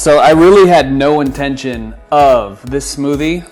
So I really had no intention of this smoothie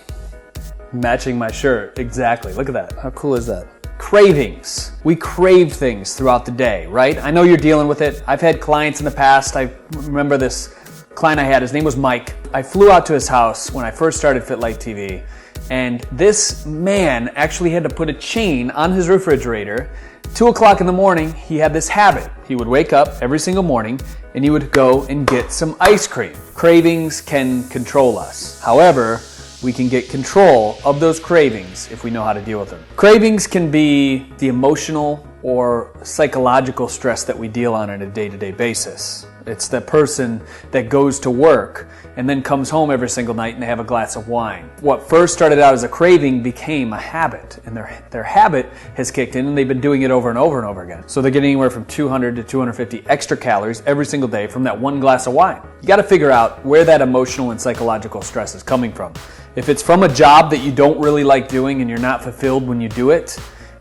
matching my shirt. Exactly. Look at that. How cool is that? Cravings. We crave things throughout the day, right? I know you're dealing with it. I've had clients in the past. I remember this client I had. His name was Mike. I flew out to his house when I first started FitLifeTV, and this man actually had to put a chain on his refrigerator. 2 o'clock in the morning, he had this habit. He would wake up every single morning and he would go and get some ice cream. Cravings can control us. However, we can get control of those cravings if we know how to deal with them. Cravings can be the emotional or psychological stress that we deal on a day-to-day basis. It's the person that goes to work and then comes home every single night and they have a glass of wine. What first started out as a craving became a habit, and their habit has kicked in and they've been doing it over and over and over again. So they're getting anywhere from 200 to 250 extra calories every single day from that one glass of wine. You got to figure out where that emotional and psychological stress is coming from. If it's from a job that you don't really like doing and you're not fulfilled when you do it,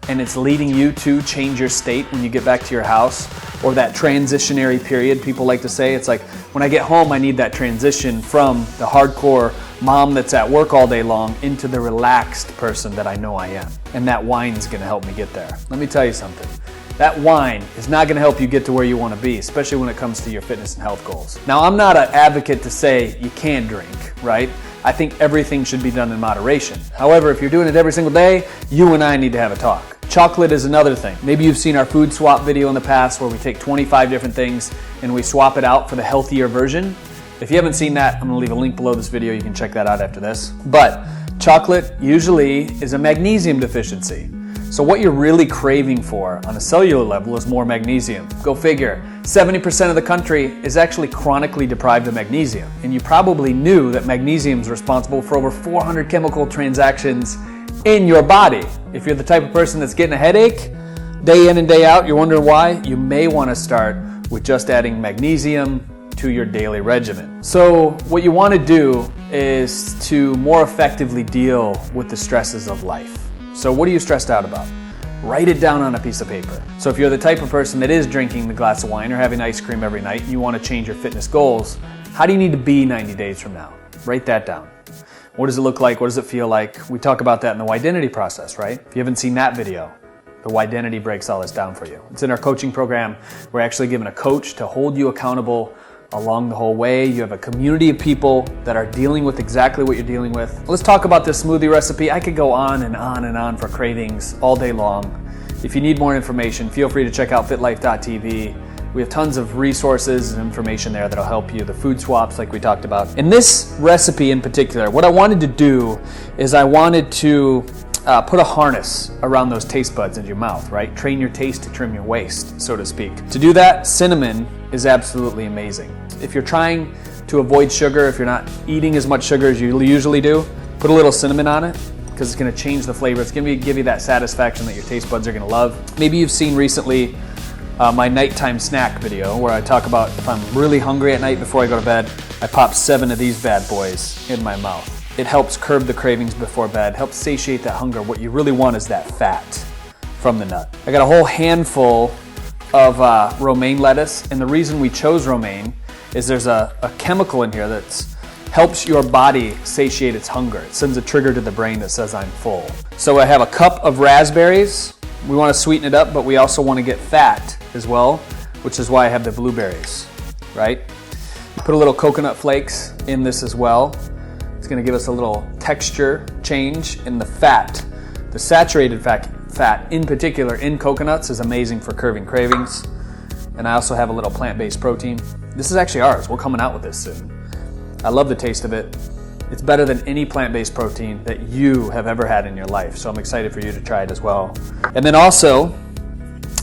and it's leading you to change your state when you get back to your house, or that transitionary period, people like to say, it's like, when I get home, I need that transition from the hardcore mom that's at work all day long into the relaxed person that I know I am. And that wine's gonna help me get there. Let me tell you something. That wine is not gonna help you get to where you wanna be, especially when it comes to your fitness and health goals. Now, I'm not an advocate to say you can drink, right? I think everything should be done in moderation. However, if you're doing it every single day, you and I need to have a talk. Chocolate is another thing. Maybe you've seen our food swap video in the past where we take 25 different things and we swap it out for the healthier version. If you haven't seen that, I'm gonna leave a link below this video. You can check that out after this. But chocolate usually is a magnesium deficiency. So what you're really craving for on a cellular level is more magnesium. Go figure. 70% of the country is actually chronically deprived of magnesium. And you probably knew that magnesium is responsible for over 400 chemical transactions in your body. If you're the type of person that's getting a headache day in and day out, you're wondering why, you may want to start with just adding magnesium to your daily regimen. So what you want to do is to more effectively deal with the stresses of life. So what are you stressed out about? Write it down on a piece of paper. So if you're the type of person that is drinking the glass of wine or having ice cream every night and you want to change your fitness goals, how do you need to be 90 days from now? Write that down. What does it look like? What does it feel like? We talk about that in the Identity process, right? If you haven't seen that video, the Identity breaks all this down for you. It's in our coaching program. We're actually given a coach to hold you accountable along the whole way. You have a community of people that are dealing with exactly what you're dealing with. Let's talk about this smoothie recipe. I could go on and on and on for cravings all day long. If you need more information, feel free to check out FitLifeTV. We have tons of resources and information there that'll help you. The food swaps like we talked about. In this recipe in particular, what I wanted to do is I wanted to put a harness around those taste buds in your mouth, right? Train your taste to trim your waist, so to speak. To do that, cinnamon is absolutely amazing. If you're trying to avoid sugar, if you're not eating as much sugar as you usually do, put a little cinnamon on it because it's gonna change the flavor. It's gonna give you that satisfaction that your taste buds are gonna love. Maybe you've seen recently my nighttime snack video where I talk about if I'm really hungry at night before I go to bed, I pop 7 of these bad boys in my mouth. It helps curb the cravings before bed, helps satiate that hunger. What you really want is that fat from the nut. I got a whole handful of romaine lettuce, and the reason we chose romaine is there's a chemical in here that helps your body satiate its hunger. It sends a trigger to the brain that says I'm full. So I have a cup of raspberries. We want to sweeten it up, but we also want to get fat as well, which is why I have the blueberries, right? Put a little coconut flakes in this as well. It's going to give us a little texture change in the fat. The saturated fat in particular in coconuts is amazing for curbing cravings. And I also have a little plant-based protein. This is actually ours. We're coming out with this soon. I love the taste of it. It's better than any plant-based protein that you have ever had in your life. So I'm excited for you to try it as well. And then also,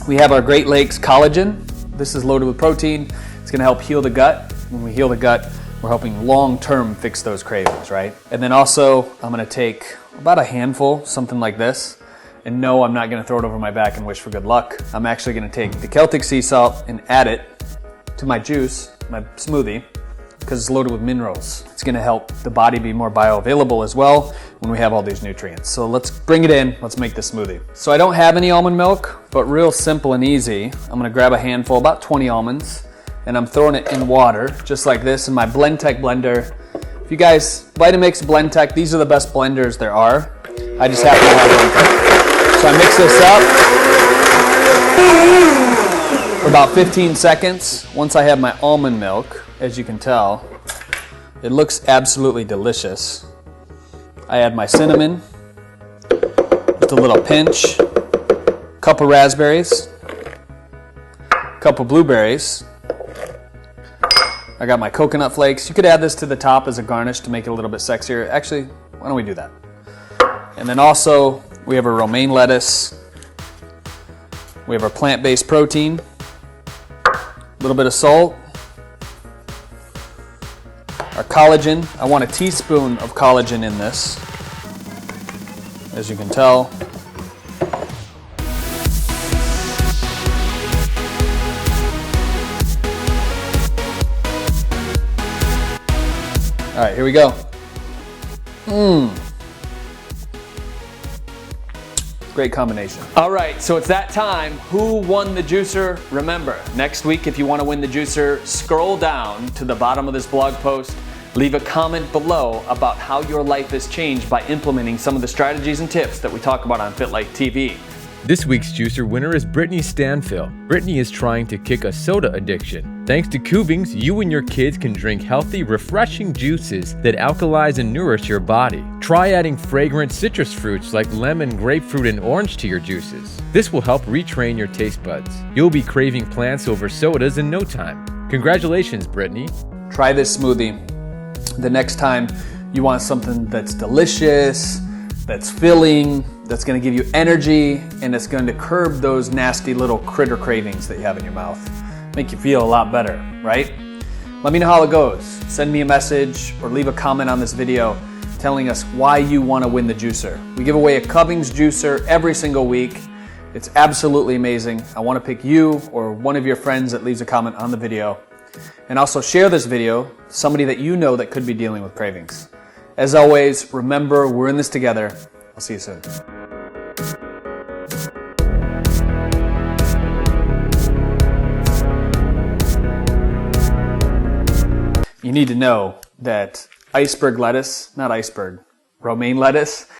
we have our Great Lakes collagen. This is loaded with protein. It's gonna help heal the gut. When we heal the gut, we're helping long-term fix those cravings, right? And then also, I'm gonna take about a handful, something like this. And no, I'm not gonna throw it over my back and wish for good luck. I'm actually gonna take the Celtic sea salt and add it to my juice, my smoothie, because it's loaded with minerals. It's gonna help the body be more bioavailable as well when we have all these nutrients. So let's bring it in, let's make this smoothie. So I don't have any almond milk, but real simple and easy. I'm gonna grab a handful, about 20 almonds, and I'm throwing it in water, just like this, in my BlendTech blender. If you guys, Vitamix, BlendTech, these are the best blenders there are. I just happen to have one. So I mix this up for about 15 seconds. Once I have my almond milk, as you can tell, it looks absolutely delicious. I add my cinnamon, just a little pinch, cup of raspberries, cup of blueberries. I got my coconut flakes. You could add this to the top as a garnish to make it a little bit sexier. Actually, why don't we do that? And then also, we have our romaine lettuce. We have our plant-based protein. A little bit of salt. Our collagen. I want a teaspoon of collagen in this, as you can tell. All right, here we go. Great combination. All right, so it's that time. Who won the juicer? Remember, next week, if you want to win the juicer, scroll down to the bottom of this blog post. Leave a comment below about how your life has changed by implementing some of the strategies and tips that we talk about on FitLifeTV. This week's juicer winner is Brittany Stanfill. Brittany is trying to kick a soda addiction. Thanks to CRAVINGS, you and your kids can drink healthy, refreshing juices that alkalize and nourish your body. Try adding fragrant citrus fruits like lemon, grapefruit, and orange to your juices. This will help retrain your taste buds. You'll be craving plants over sodas in no time. Congratulations, Brittany. Try this smoothie the next time you want something that's delicious, that's filling, that's going to give you energy, and it's going to curb those nasty little critter cravings that you have in your mouth. Make you feel a lot better, right? Let me know how it goes. Send me a message or leave a comment on this video telling us why you want to win the juicer. We give away a CRAVINGS juicer every single week. It's absolutely amazing. I want to pick you or one of your friends that leaves a comment on the video. And also share this video with somebody that you know that could be dealing with cravings. As always, remember, we're in this together. I'll see you soon. You need to know that romaine lettuce